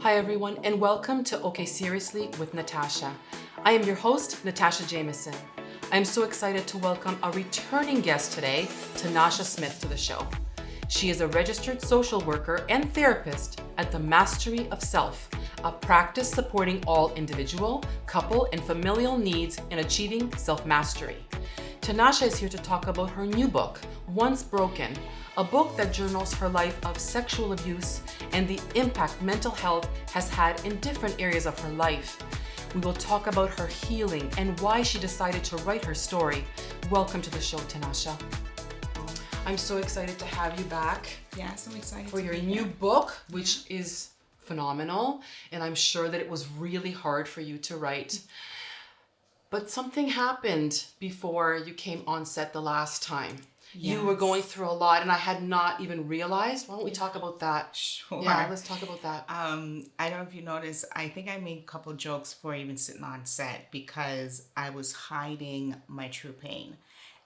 Hi everyone, and welcome to Okay Seriously with Natasha. I am your host, Natasha Jameson. I am so excited to welcome a returning guest today, Tanasha Smith, to the show. She is a registered social worker and therapist at the Mastery of Self, a practice supporting all individual, couple, and familial needs in achieving self-mastery. Tanasha is here to talk about her new book, Once Broken, a book that journals her life of sexual abuse and the impact mental health has had in different areas of her life. We will talk about her healing and why she decided to write her story. Welcome to the show, Tanasha. I'm so excited to have you back. Yes, I'm excited for your new book, which is phenomenal, and I'm sure that it was really hard for you to write. But something happened before you came on set the last time. Yes. You were going through a lot, and I had not even realized. Why don't we talk about that? Sure. Yeah, let's talk about that. I don't know if you noticed, I think I made a couple jokes before even sitting on set because I was hiding my true pain.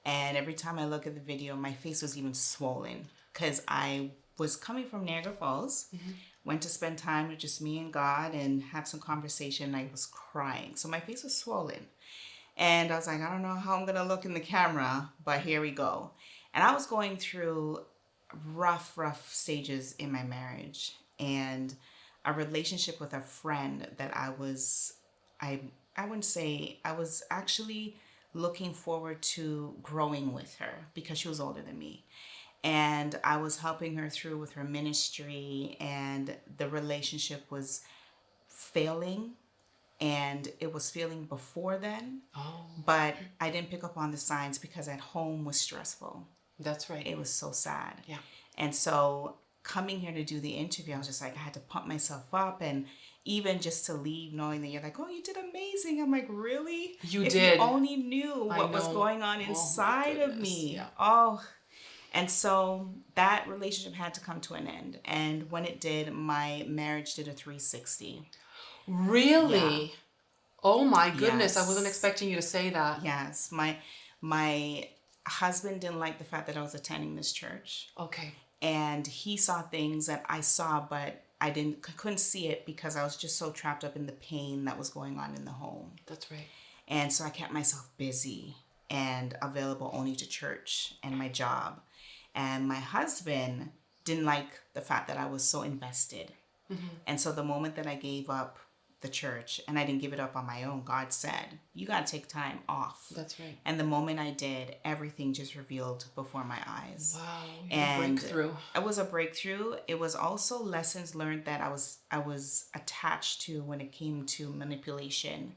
And every time I look at the video, my face was even swollen because I was coming from Niagara Falls, went to spend time with just me and God and have some conversation. I was crying. So my face was swollen. And I was like, I don't know how I'm going to look in the camera, but here we go. And I was going through rough stages in my marriage and a relationship with a friend that I wouldn't say, I was actually looking forward to growing with her because she was older than me. And I was helping her through with her ministry, and the relationship was failing. And it was failing before then, but I didn't pick up on the signs because at home was stressful. That's right. It was so sad. Yeah. And so coming here to do the interview, I was just like, I had to pump myself up, and even just to leave knowing that you're like, oh, you did amazing. I'm like, really? You if did. You only knew what was going on inside of me. Yeah. Oh. And so that relationship had to come to an end. And when it did, my marriage did a 360. Really? Yeah. Oh my goodness. Yes. I wasn't expecting you to say that. Yes. My husband didn't like the fact that I was attending this church. Okay. And he saw things that I saw, but I couldn't see it because I was just so trapped up in the pain that was going on in the home. That's right. And so I kept myself busy and available only to church and my job. And my husband didn't like the fact that I was so invested. Mm-hmm. And so the moment that I gave up the church, and I didn't give it up on my own, God said, you got to take time off. That's right. And the moment I did, everything just revealed before my eyes. Wow. And breakthrough. It was a breakthrough. It was also lessons learned that I was attached to when it came to manipulation.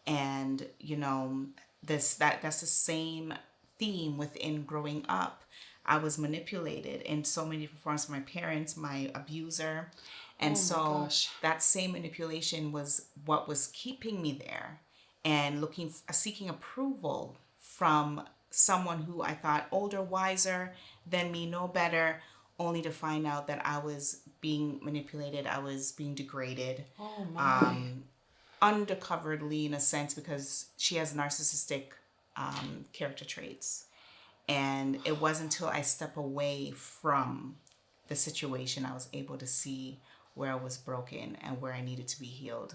And, you know, that's the same theme within growing up. I was manipulated in so many different forms. My parents, my abuser. And that same manipulation was what was keeping me there and seeking approval from someone who I thought older, wiser than me, know better, only to find out that I was being manipulated. I was being degraded. Oh my. Undercoverly in a sense because she has narcissistic character traits. And it wasn't until I stepped away from the situation I was able to see where I was broken and where I needed to be healed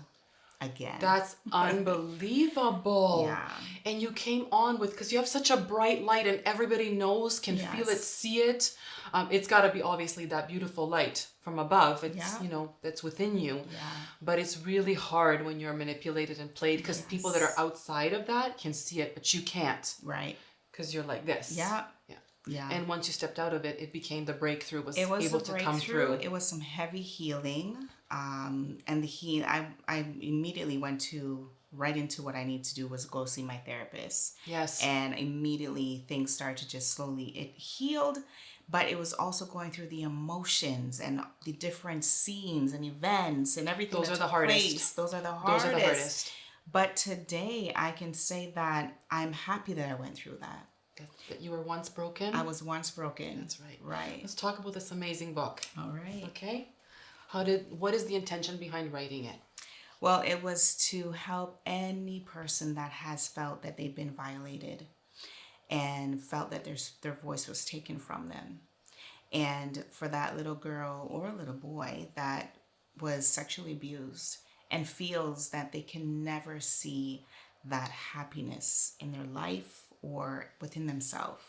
again. That's unbelievable. Yeah. And you came on because you have such a bright light and everybody knows, can feel it, see it. It's got to be obviously that beautiful light from above. It's, that's within you. Yeah. But it's really hard when you're manipulated and played because people that are outside of that can see it, but you can't. Right. Because you're like this. Yeah. Yeah. Yeah. And once you stepped out of it, it became the breakthrough. It was able to come through. It was some heavy healing. And the healing, I immediately went right into what I need to do was go see my therapist. Yes. And immediately things started to just it healed, but it was also going through the emotions and the different scenes and events and everything. Those are the hardest. Those are the hardest. But today I can say that I'm happy that I went through that. That you were once broken? I was once broken. That's right. Right. Let's talk about this amazing book. All right. Okay. What is the intention behind writing it? Well, it was to help any person that has felt that they've been violated and felt that their voice was taken from them. And for that little girl or little boy that was sexually abused and feels that they can never see that happiness in their life or within themselves.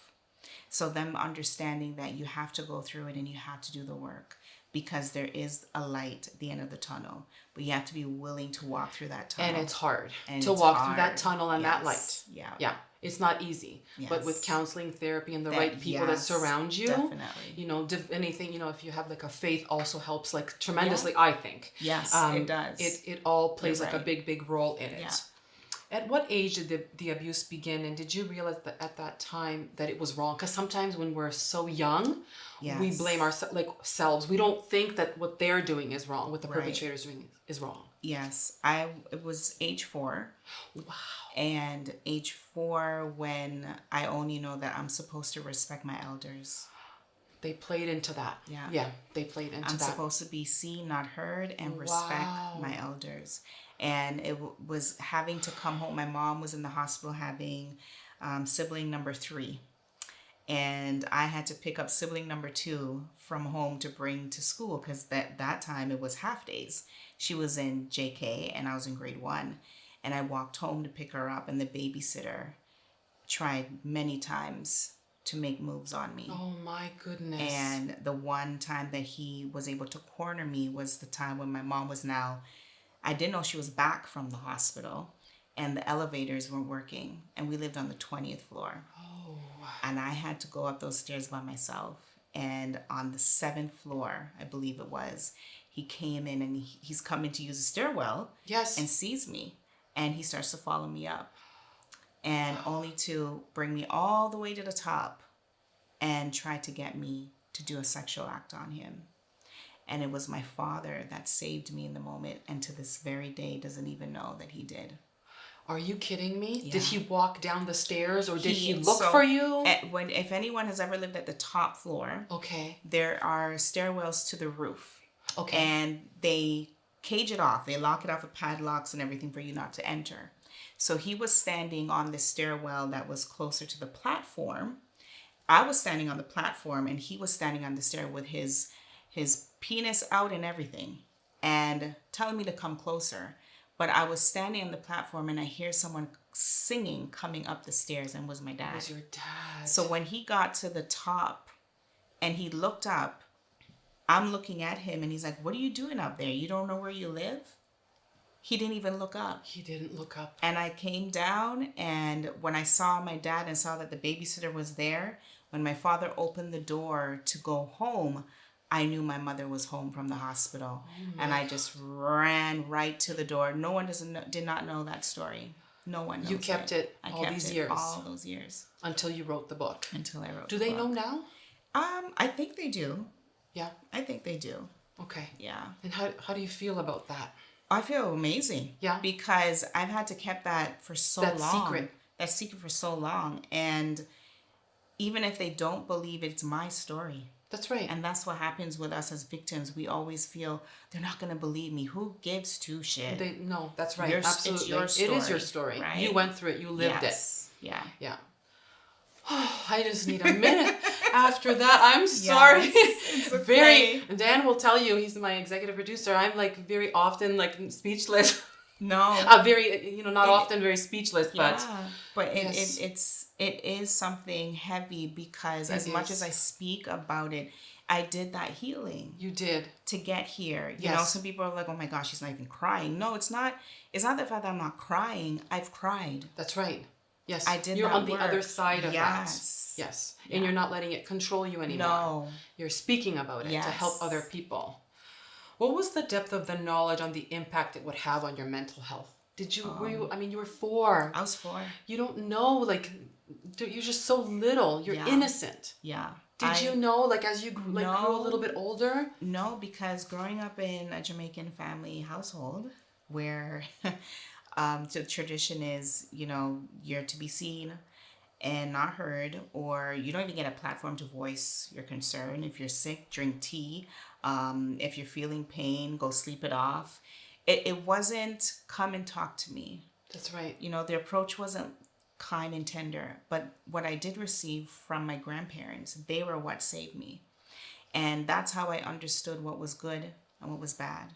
So them understanding that you have to go through it and you have to do the work, because there is a light at the end of the tunnel, but you have to be willing to walk through that tunnel. And it's hard And to it's walk hard. through that tunnel and that light. Yes. Yeah. Yeah. It's not easy. Yes. But with counseling, therapy, and the right people that yes, surround you, definitely. you know, anything, you know, if you have like a faith also helps like tremendously, I think. Yes, it does. It all plays You're like a right. big role in it. Yeah. At what age did the abuse begin, and did you realize that at that time that it was wrong? Because sometimes when we're so young, we Yes. blame ourselves. We don't think that what they're doing is wrong, what the Right. perpetrator's doing is wrong. Yes, it was age 4. Wow. And age 4 when I only know that I'm supposed to respect my elders. They played into that. Yeah. Yeah, they played into I'm that. supposed to be seen, not heard, and respect Wow. my elders. And it was having to come home. My mom was in the hospital having sibling number 3. And I had to pick up sibling number 2 from home to bring to school, because that time it was half days. She was in JK and I was in grade 1. And I walked home to pick her up, and the babysitter tried many times to make moves on me. Oh my goodness. And the one time that he was able to corner me was the time when my mom was I didn't know she was back from the hospital, and the elevators weren't working, and we lived on the 20th floor. Oh. And I had to go up those stairs by myself. And on the 7th floor, I believe it was, he came in and he's coming to use the stairwell. Yes. And sees me. And he starts to follow me up. And only to bring me all the way to the top and try to get me to do a sexual act on him. And it was my father that saved me in the moment, and to this very day doesn't even know that he did. Are you kidding me? Yeah. Did he walk down the stairs, or did he look for you? If anyone has ever lived at the top floor, Okay. there are stairwells to the roof. Okay. And they cage it off. They lock it off with padlocks and everything for you not to enter. So he was standing on the stairwell that was closer to the platform. I was standing on the platform, and he was standing on the stair with his penis out and everything, and telling me to come closer. But I was standing on the platform, and I hear someone singing coming up the stairs, and it was my dad. It was your dad. So when he got to the top and he looked up, I'm looking at him, and he's like, "What are you doing up there? You don't know where you live?" He didn't even look up. He didn't look up. And I came down, and when I saw my dad and saw that the babysitter was there, when my father opened the door to go home, I knew my mother was home from the hospital. And I just ran right to the door. No one did not know that story. No one knows. You kept it all these years. All those years. Until you wrote the book. Until I wrote Do the they book. know now? I think they do. Yeah. I think they do. Okay. Yeah. And how do you feel about that? I feel amazing. Yeah. Because I've had to keep that for so That long. secret. That secret for so long. And even if they don't believe it's my story. That's right. And that's what happens with us as victims. We always feel they're not going to believe me. Who gives two shit? No, that's right. It's Absolutely. your story, it is your story. right? You went through it. You lived Yes. Yeah. it. Yeah. I just need a minute after that. I'm sorry. It's okay. Dan will tell you, he's my executive producer. I'm like very often like speechless. No. Not often very speechless, but yeah. But yes. it is something heavy, because as much as I speak about it, I did that healing. You did. To get here. You Yes. know, some people are like, "Oh my gosh, she's not even crying." No, it's not the fact that I'm not crying. I've cried. That's right. Yes. I did You're that on the work. other side of Yes. that. Yes. Yeah. And you're not letting it control you anymore. No. You're speaking about it to Yes. help other people. What was the depth of the knowledge on the impact it would have on your mental health? You were 4. I was 4. You don't know, you're just so little. You're Yeah. innocent. Yeah. Did you know, as you grew a little bit older? No, because growing up in a Jamaican family household where the tradition is, you're to be seen and not heard, or you don't even get a platform to voice your concern. If you're sick, drink tea. If you're feeling pain, go sleep it off. It wasn't come and talk to me. That's right. The approach wasn't kind and tender, but what I did receive from my grandparents, they were what saved me. And that's how I understood what was good and what was bad.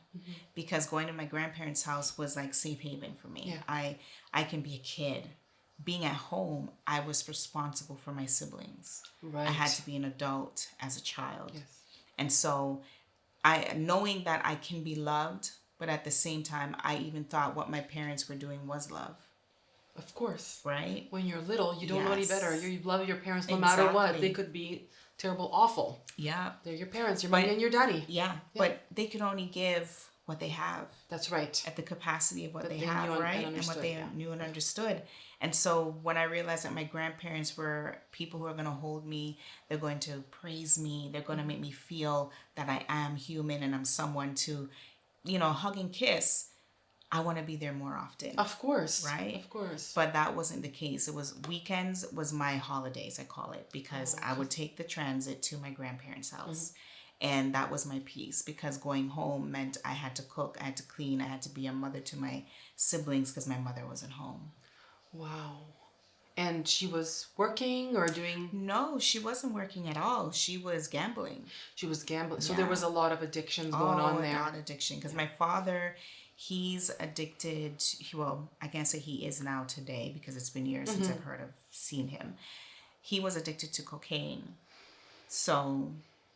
Because going to my grandparents' house was like safe haven for me. Yeah. I can be a kid. Being at home, I was responsible for my siblings. Right. I had to be an adult as a child. Yes. And so knowing that I can be loved, but at the same time, I even thought what my parents were doing was love. Of course. Right? When you're little, you don't know any better. You love your parents no Exactly. matter what. They could be terrible, awful. Yeah. They're your parents, your mommy and your daddy. Yeah. But they could only give what they have. That's right. At the capacity of what That they they have, knew right? and And what they knew and understood. And so when I realized that my grandparents were people who are going to hold me, they're going to praise me, they're going to make me feel that I am human and I'm someone to, hug and kiss. I want to be there more often. Of course. Right? Of course. But that wasn't the case. It was weekends was my holidays, I call it, because I would take the transit to my grandparents' house. And that was my peace, because going home meant I had to cook, I had to clean, I had to be a mother to my siblings because my mother wasn't home. Wow. And she was working or doing? No, she wasn't working at all. She was gambling. She was gambling. So there was a lot of addictions going on there. A lot of addiction. Because my father, he's addicted. Well, I can't say he is now today because it's been years since I've seen him. He was addicted to cocaine. So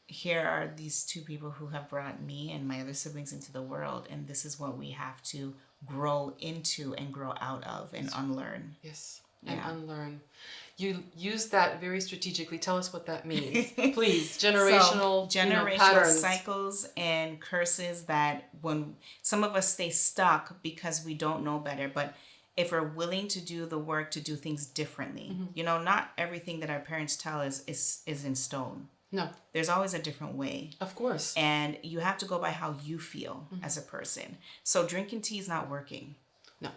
here are these two people who have brought me and my other siblings into the world. And this is what we have to grow into and grow out of and unlearn. Yes. And unlearn. You use that very strategically. Tell us what that means, please. Generational patterns, cycles and curses that when some of us stay stuck because we don't know better, but if we're willing to do the work to do things differently, not everything that our parents tell us is in stone. No. There's always a different way. Of course. And you have to go by how you feel as a person. So drinking tea is not working. No.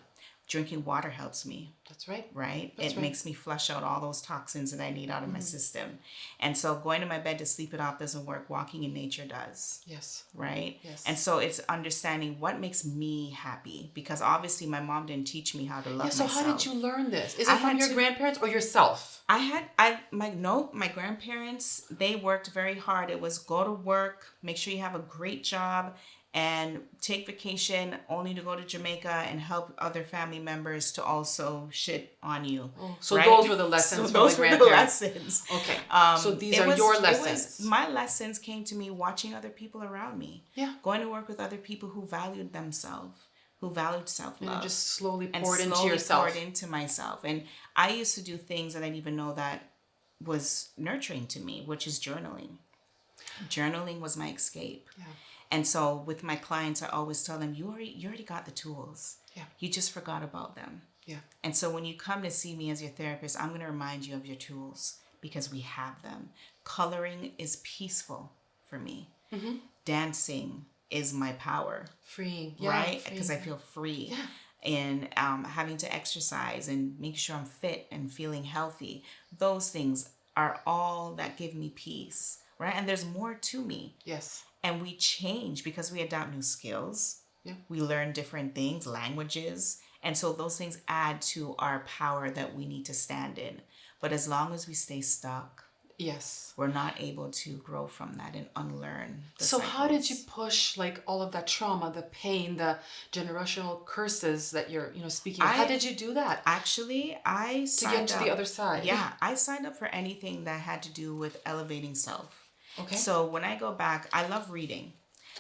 Drinking water helps me. That's right. Right? It makes me flush out all those toxins that I need out of my system. And so going to my bed to sleep it off doesn't work. Walking in nature does. Yes. Right? Yes. And so it's understanding what makes me happy. Because obviously my mom didn't teach me how to love myself. So how did you learn this? Is it from your grandparents or yourself? My grandparents, they worked very hard. It was go to work, make sure you have a great job, and take vacation only to go to Jamaica and help other family members to also shit on you. Oh, so those were the lessons from the grandparents. Lessons. Okay. So these are your lessons. My lessons came to me watching other people around me. Yeah. Going to work with other people who valued themselves, who valued self-love. And just slowly poured into yourself. poured into myself. And I used to do things that I didn't even know that was nurturing to me, which is journaling. Journaling was my escape. Yeah. And so with my clients, I always tell them, you already got the tools. Yeah. You just forgot about them. Yeah. And so when you come to see me as your therapist, I'm going to remind you of your tools because we have them. Coloring is peaceful for me. Mm-hmm. Dancing is my power. Freeing. Yeah, right? Because I feel free. Yeah. And having to exercise and make sure I'm fit and feeling healthy. Those things are all that give me peace. Right? And there's more to me. Yes. And we change because we adopt new skills. Yeah. We learn different things, languages. And so those things add to our power that we need to stand in. But as long as we stay stuck, yes, we're not able to grow from that and unlearn the So cycles. how did you push all of that trauma, the pain, the generational curses that you're speaking of? How did you do that? Actually, I signed to get to the other side. Yeah, I signed up for anything that had to do with elevating self. Okay. So when I go back, I love reading.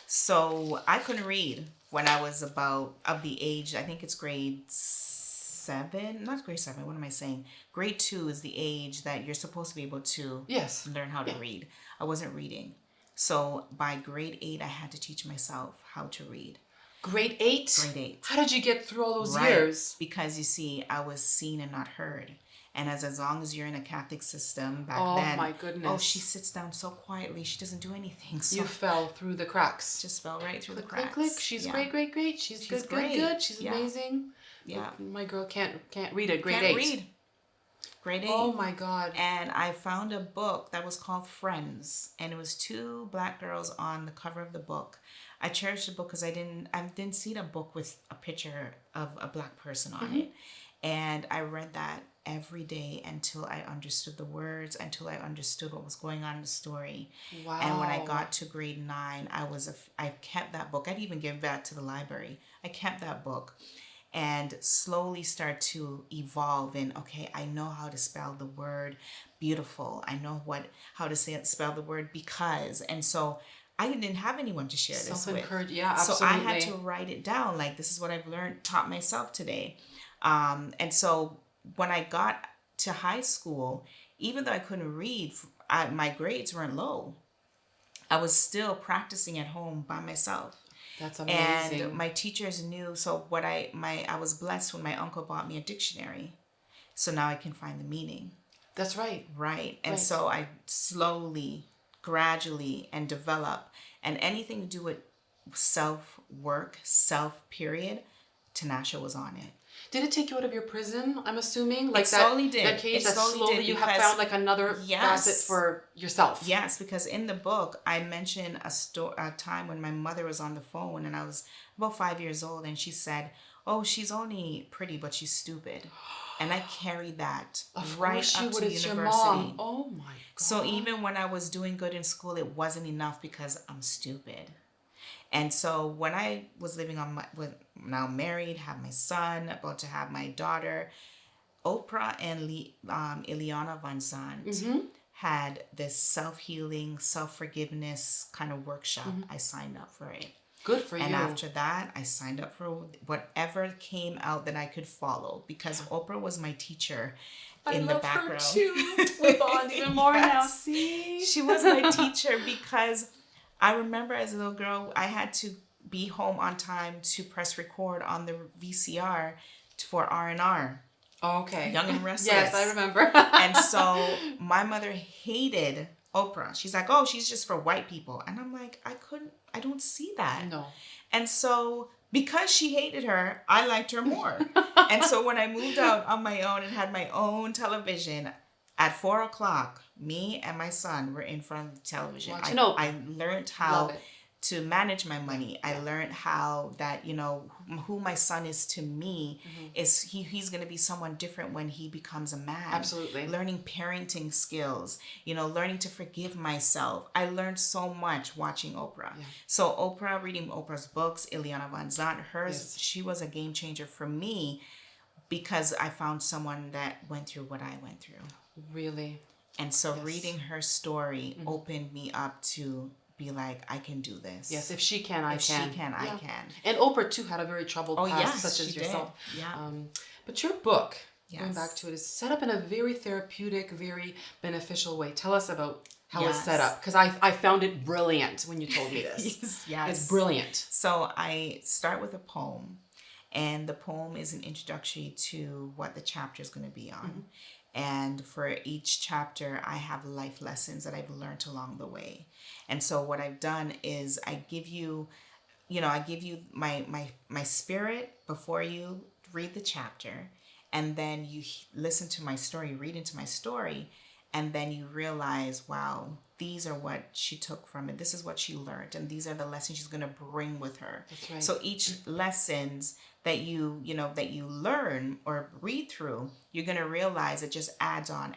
So I couldn't read when I was of the age, I think it's grade 7, not grade 7, what am I saying? Grade 2 is the age that you're supposed to be able to learn how to read. I wasn't reading. So by grade 8, I had to teach myself how to read. Grade 8? Grade 8. How did you get through all those years? Because you see, I was seen and not heard. And as long as you're in a Catholic system back then, oh my goodness! Oh, she sits down so quietly. She doesn't do anything. So you fell through the cracks. Just fell right through the cracks. Click. She's great. She's good. She's amazing. Yeah. My girl can't read at grade 8. Can't read. Grade 8. Oh my God! And I found a book that was called Friends, and it was 2 black girls on the cover of the book. I cherished the book because I didn't see a book with a picture of a black person on it. And I read that every day until I understood the words, until I understood what was going on in the story. Wow. And when I got to grade 9, I kept that book. I'd even give back to the library. I kept that book and slowly start to evolve in, okay, I know how to spell the word beautiful. I know how to spell the word because. And so I didn't have anyone to share this with. Self-encouraged, yeah, absolutely. So I had to write it down. Like, this is what I've taught myself today. And so when I got to high school, even though I couldn't read, my grades weren't low. I was still practicing at home by myself. That's amazing. And my teachers knew. So I was blessed when my uncle bought me a dictionary. So now I can find the meaning. That's right. Right. And so I slowly, gradually, and develop. And anything to do with self-work, period, Tanasha was on it. Did it take you out of your prison, I'm assuming? Like it slowly did. That cage, it that slowly did you have found like another facet for yourself. Yes, because in the book, I mentioned a time when my mother was on the phone and I was about 5 years old and she said, oh, she's only pretty, but she's stupid. And I carried that right up to university. Your mom. Oh my God. So even when I was doing good in school, it wasn't enough because I'm stupid. And so when I was living now married, have my son, about to have my daughter, Oprah and Ileana Van Zandt had this self-healing, self-forgiveness kind of workshop. I signed up for it. Good for you. And after that, I signed up for whatever came out that I could follow because Oprah was my teacher in the background. I love her too. We bond even more now. See? She was my teacher because I remember as a little girl, I had to be home on time to press record on the VCR for R&R. Oh, okay. Young and Restless. Yes, I remember. And so my mother hated Oprah. She's like, oh, she's just for white people. And I'm like, I don't see that. No. And so because she hated her, I liked her more. And so when I moved out on my own and had my own television, at 4:00, me and my son were in front of the television. I learned how to manage my money. I learned how that, who my son is to me is he's going to be someone different when he becomes a man. Absolutely. Learning parenting skills, learning to forgive myself. I learned so much watching Oprah. Yeah. So Oprah, reading Oprah's books, Ileana Van Zandt, she was a game changer for me because I found someone that went through what I went through. Really? And so reading her story opened me up to be like, I can do this. Yes, if she can, I can. If she can, I can. And Oprah, too, had a very troubled past, such as yourself. Did. Yeah. But your book, going back to it, is set up in a very therapeutic, very beneficial way. Tell us about how it's set up. Because I found it brilliant when you told me this. Yes. It's brilliant. So I start with a poem. And the poem is an introductory to what the chapter is going to be on. And for each chapter, I have life lessons that I've learned along the way. And so what I've done is I give you my spirit before you read the chapter. And then you listen to my story, read into my story. And then you realize, wow, these are what she took from it. This is what she learned. And these are the lessons she's going to bring with her. That's right. So each lessons that you learn or read through, you're going to realize it just adds on.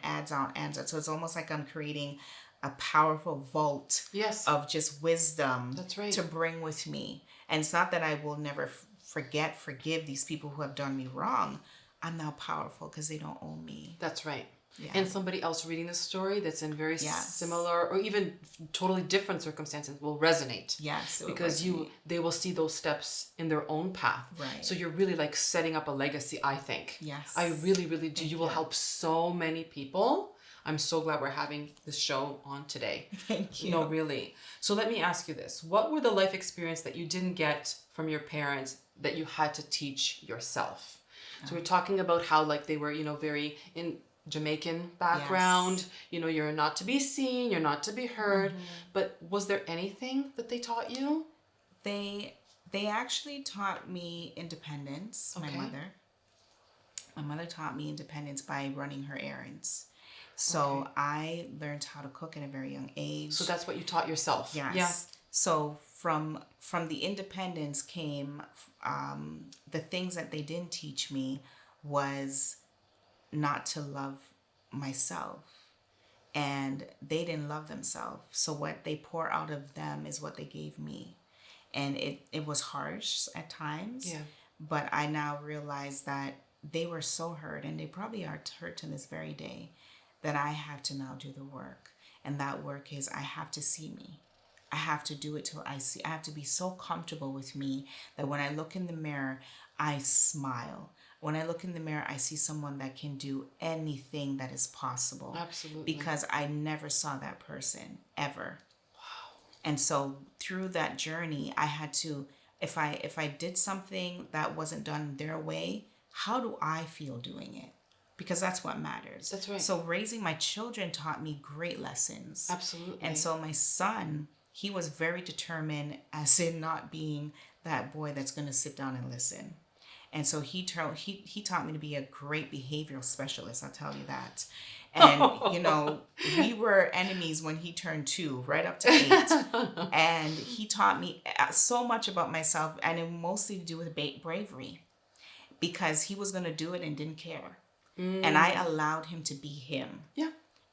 So it's almost like I'm creating a powerful vault of just wisdom to bring with me. And it's not that I will never forgive these people who have done me wrong. I'm now powerful because they don't own me. That's right. Yeah. And somebody else reading the story that's in very similar or even totally different circumstances will resonate. Yes. Because they will see those steps in their own path. Right. So you're really like setting up a legacy, I think. Yes. I really, really do. You will help so many people. I'm so glad we're having this show on today. Thank you. No, really. So let me ask you this. What were the life experience that you didn't get from your parents that you had to teach yourself? So we're talking about how like they were, very in Jamaican background, you're not to be seen, you're not to be heard. But was there anything that they taught you? They actually taught me independence. Okay. My mother taught me independence by running her errands. So I learned how to cook at a very young age. So that's what you taught yourself. Yes. Yeah. So from the independence came the things that they didn't teach me was not to love myself. And they didn't love themselves. So what they pour out of them is what they gave me. And it was harsh at times. Yeah. But I now realize that they were so hurt, and they probably are hurt to this very day, that I have to now do the work. And that work is I have to see me. I have to do it till I see. I have to be so comfortable with me that when I look in the mirror, I smile. When I look in the mirror, I see someone that can do anything that is possible. Absolutely. Because I never saw that person ever. Wow. And so through that journey, I had to, if I did something that wasn't done their way, how do I feel doing it? Because that's what matters. That's right. So raising my children taught me great lessons. Absolutely. And so my son, he was very determined, as in not being that boy that's going to sit down and listen. And so he taught me to be a great behavioral specialist, I'll tell you that. And, you know, we were enemies when he turned 2, right up to 8. And he taught me so much about myself, and it mostly to do with bravery, because he was going to do it and didn't care. And I allowed him to be him. Yeah.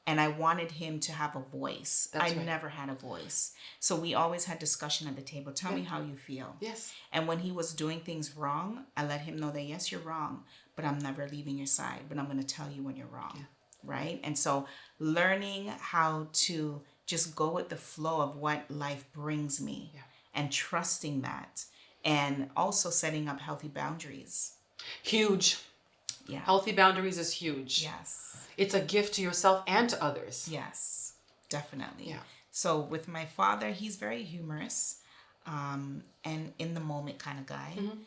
And I wanted him to have a voice. That's I right. never had a voice. So we always had discussion at the table. Tell me how you feel. Yes. And when he was doing things wrong, I let him know that, yes, you're wrong, but I'm never leaving your side. But I'm going to tell you when you're wrong. Yeah. Right? And so learning how to just go with the flow of what life brings me, and trusting that, and also setting up healthy boundaries. Huge. Yeah. Healthy boundaries is huge. Yes. It's a gift to yourself and to others. Yes, definitely. Yeah. So with my father, he's very humorous, and in the moment kind of guy. Mm-hmm.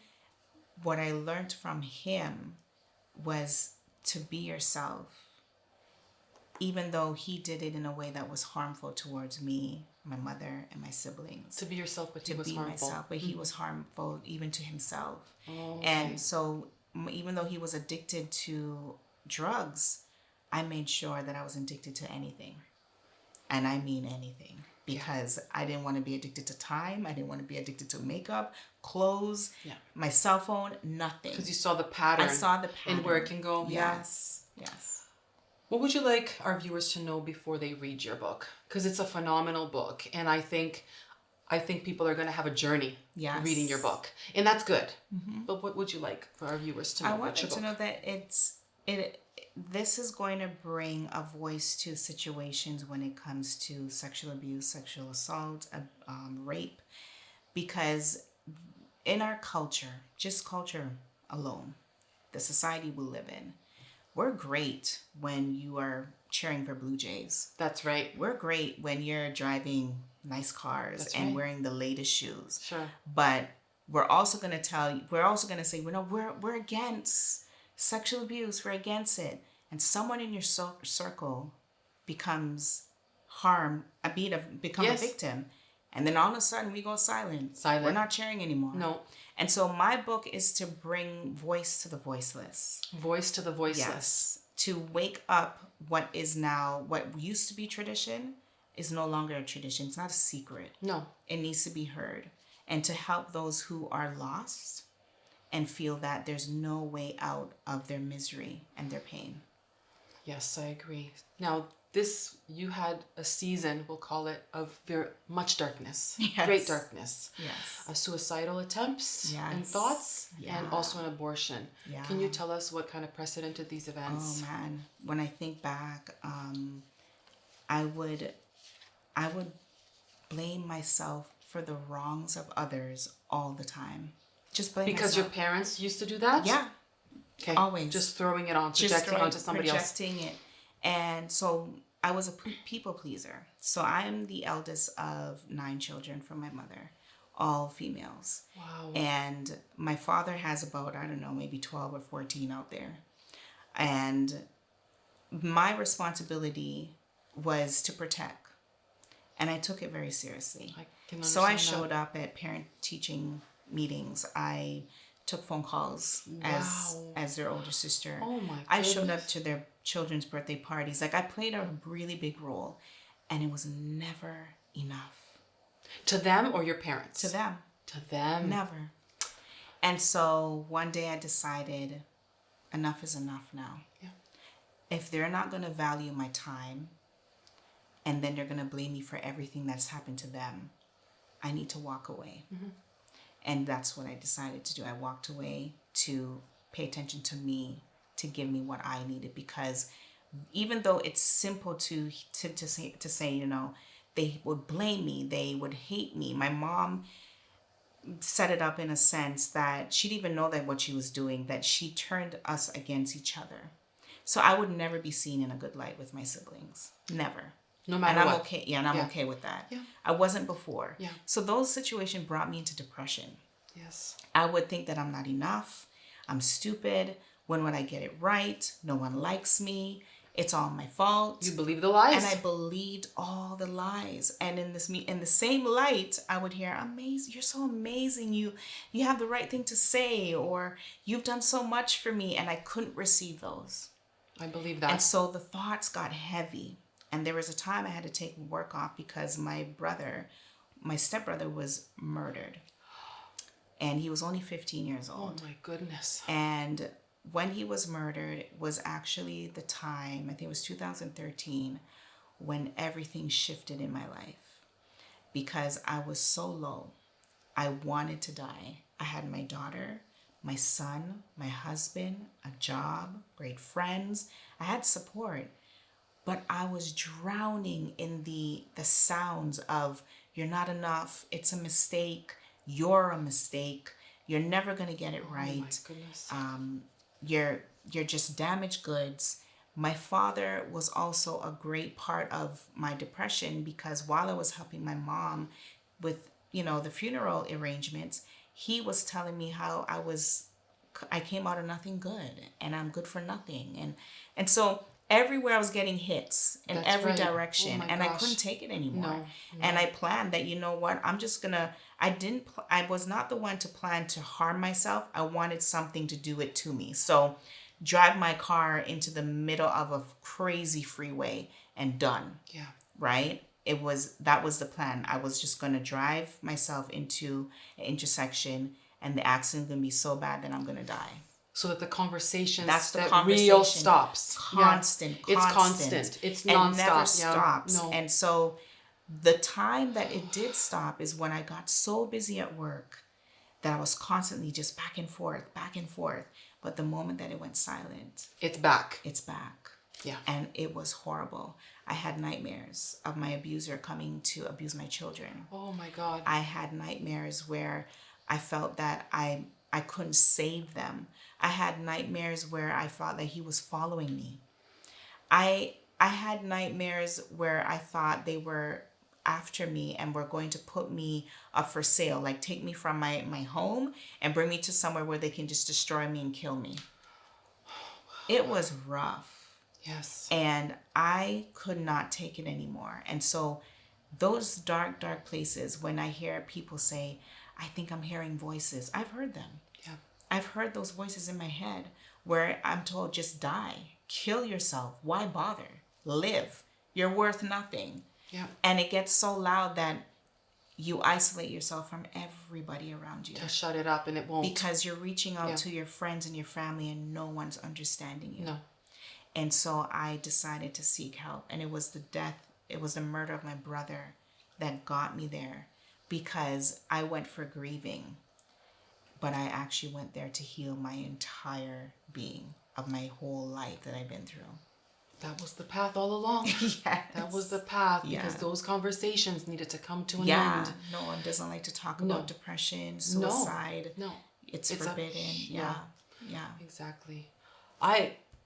What I learned from him was to be yourself, even though he did it in a way that was harmful towards me, my mother, and my siblings. To be yourself, but he was harmful. Myself, but he was harmful even to himself. Oh, okay. And so even though he was addicted to drugs, I made sure that I was addicted to anything. And I mean anything. Because I didn't want to be addicted to time. I didn't want to be addicted to makeup, clothes, my cell phone, nothing. Because you saw the pattern. I saw the pattern. And where it can go. Yes. Yes. What would you like our viewers to know before they read your book? Because it's a phenomenal book. And I think people are going to have a journey reading your book. And that's good. Mm-hmm. But what would you like for our viewers to know about your book? I want them to know that this is going to bring a voice to situations when it comes to sexual abuse, sexual assault, rape. Because in our culture, just culture alone, the society we live in, we're great when you are cheering for Blue Jays. That's right. We're great when you're driving nice cars and wearing the latest shoes. Sure. But we're also going to say, we're against sexual abuse. We're against it. And someone in your circle becomes a victim. And then all of a sudden we go silent. We're not cheering anymore. No. And so my book is to bring voice to the voiceless. Voice to the voiceless. Yes. To wake up what used to be tradition is no longer a tradition. It's not a secret. No. It needs to be heard. And to help those who are lost and feel that there's no way out of their misery and their pain. Yes, I agree. Now, you had a season, we'll call it, of very much darkness. Yes. Great darkness. Yes. Suicidal attempts and thoughts, and also an abortion. Yeah. Can you tell us what kind of precedented these events? Oh man, when I think back, I would blame myself for the wrongs of others all the time. Just blame because myself. Your parents used to do that? Yeah. Okay. Always. Just throwing it on, projecting onto somebody else. Projecting it. And so I was a people pleaser. So I am the eldest of 9 children from my mother, all females. Wow. And my father has about, I don't know, maybe 12 or 14 out there. And my responsibility was to protect. And I took it very seriously. So I showed up at parent-teaching meetings. I took phone calls as their older sister. Oh my goodness. I showed up to their children's birthday parties. I played a really big role, and it was never enough. To them or your parents? To them. To them. Never. And so one day I decided enough is enough now. Yeah. if they're not going to value my time and then they're going to blame me for everything that's happened to them, I need to walk away. And that's what I decided to do. I walked away to pay attention to me, to give me what I needed, because even though it's simple to say, you know, they would blame me, they would hate me. My mom set it up in a sense that she didn't even know that what she was doing, that she turned us against each other. So I would never be seen in a good light with my siblings. Never. No matter and I'm what. okay. Yeah, and I'm okay with that. Yeah. I wasn't before. Yeah. So those situations brought me into depression. Yes. I would think that I'm not enough. I'm stupid. When would I get it right? No one likes me. It's all my fault. You believe the lies. And I believed all the lies. And in the same light, I would hear, "Amazing! You're so amazing. You have the right thing to say," or "You've done so much for me." And I couldn't receive those. I believe that. And so the thoughts got heavy. And there was a time I had to take work off because my stepbrother was murdered. And he was only 15 years old. Oh my goodness. And when he was murdered was actually the time, I think it was 2013, when everything shifted in my life. Because I was so low. I wanted to die. I had my daughter, my son, my husband, a job, great friends. I had support. But I was drowning in the sounds of, "You're not enough. It's a mistake. You're a mistake. You're never going to get it right. Oh my goodness. You're just damaged goods." My father was also a great part of my depression, because while I was helping my mom with, you know, the funeral arrangements, he was telling me how I came out of nothing good and I'm good for nothing. And so everywhere I was getting hits in That's every right. direction, Oh my and I gosh. couldn't take it anymore. No. And I planned that, you know what, I'm just gonna, I was not the one to plan to harm myself. I wanted something to do it to me. So drive my car into the middle of a crazy freeway and done. Yeah. Right? That was the plan. I was just gonna drive myself into an intersection, and the accident's gonna be so bad that I'm gonna die. So that the conversation, That's the that conversation. real stops. Constant. It's constant. It's and nonstop. never Yeah. stops. No. And so the time that it did stop is when I got so busy at work that I was constantly just back and forth, back and forth. But the moment that it went silent, It's back. it's back. Yeah. And it was horrible. I had nightmares of my abuser coming to abuse my children. Oh my God. I had nightmares where I felt that I couldn't save them. I had nightmares where I thought that he was following me. I had nightmares where I thought they were after me and were going to put me up for sale, like take me from my home and bring me to somewhere where they can just destroy me and kill me. It was rough. Yes. And I could not take it anymore. And so those dark, dark places, when I hear people say, "I think I'm hearing voices," I've heard them. Yeah. I've heard those voices in my head where I'm told, "Just die, kill yourself. Why bother? Live. You're worth nothing." Yeah. And it gets so loud that you isolate yourself from everybody around you. To shut it up, and it won't. Because you're reaching out Yeah. to your friends and your family and no one's understanding you. No. And so I decided to seek help. And it was the murder of my brother that got me there, because I went for grieving, but I actually went there to heal my entire being of my whole life that I've been through. That was the path all along. Yes. That was the path, because Yeah. those conversations needed to come to an Yeah. end. No one doesn't like to talk No. about depression, suicide. No. It's It's forbidden. Yeah. Exactly.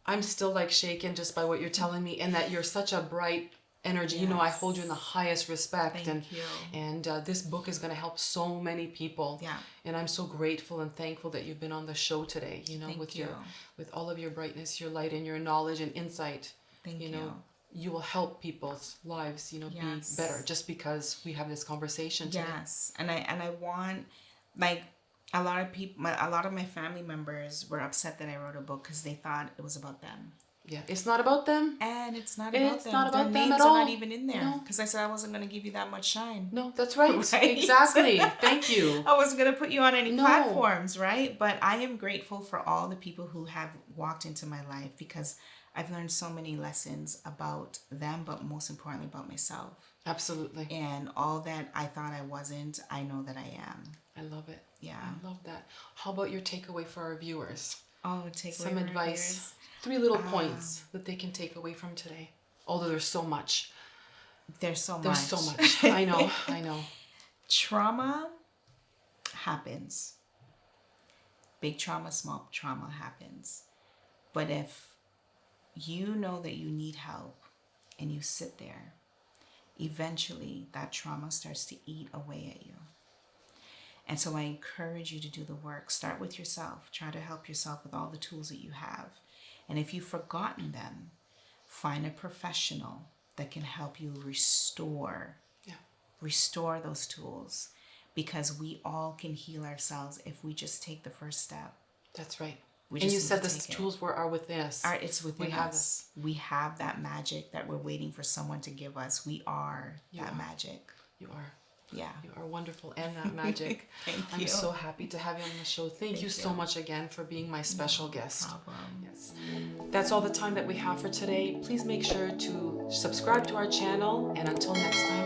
I'm still like shaken just by what you're telling me, and that you're such a bright energy. You know, I hold you in the highest respect. Thank you. And this book is going to help so many people. Yeah. And I'm so grateful and thankful that you've been on the show today, you know, Thank with you. with all of your brightness, your light, and your knowledge and insight. Thank you know, you will help people's lives, you know, Yes. be better just because we have this conversation today. Yes, and I want, like, a lot of people, a lot of my family members were upset that I wrote a book because they thought it was about them. Yeah, it's not about them. And it's not about It's them. not about Their them names at are all. not even in there No. because I said I wasn't going to give you that much shine. No, that's right. Right? Exactly. Thank you. I wasn't going to put you on any No. platforms, right? But I am grateful for all the people who have walked into my life, because I've learned so many lessons about them, but most importantly about myself. Absolutely. And all that I thought I wasn't, I know that I am. I love it. Yeah. I love that. How about your takeaway for our viewers? Oh, take Some advice. 3 little points that they can take away from today. Although there's so much. There's so much. I know. Trauma happens. Big trauma, small trauma happens. But if you know that you need help and you sit there, eventually that trauma starts to eat away at you. And so I encourage you to do the work. Start with yourself. Try to help yourself with all the tools that you have. And if you've forgotten them, find a professional that can help you restore those tools, because we all can heal ourselves if we just take the first step. That's right. And you said the tools are within us. It's within us. We have that magic that we're waiting for someone to give us. We are that magic. You are. Yeah. You are wonderful and that magic. Thank you. I'm so happy to have you on the show. Thank you so much again for being my special guest. No problem. Yes. That's all the time that we have for today. Please make sure to subscribe to our channel, and until next time,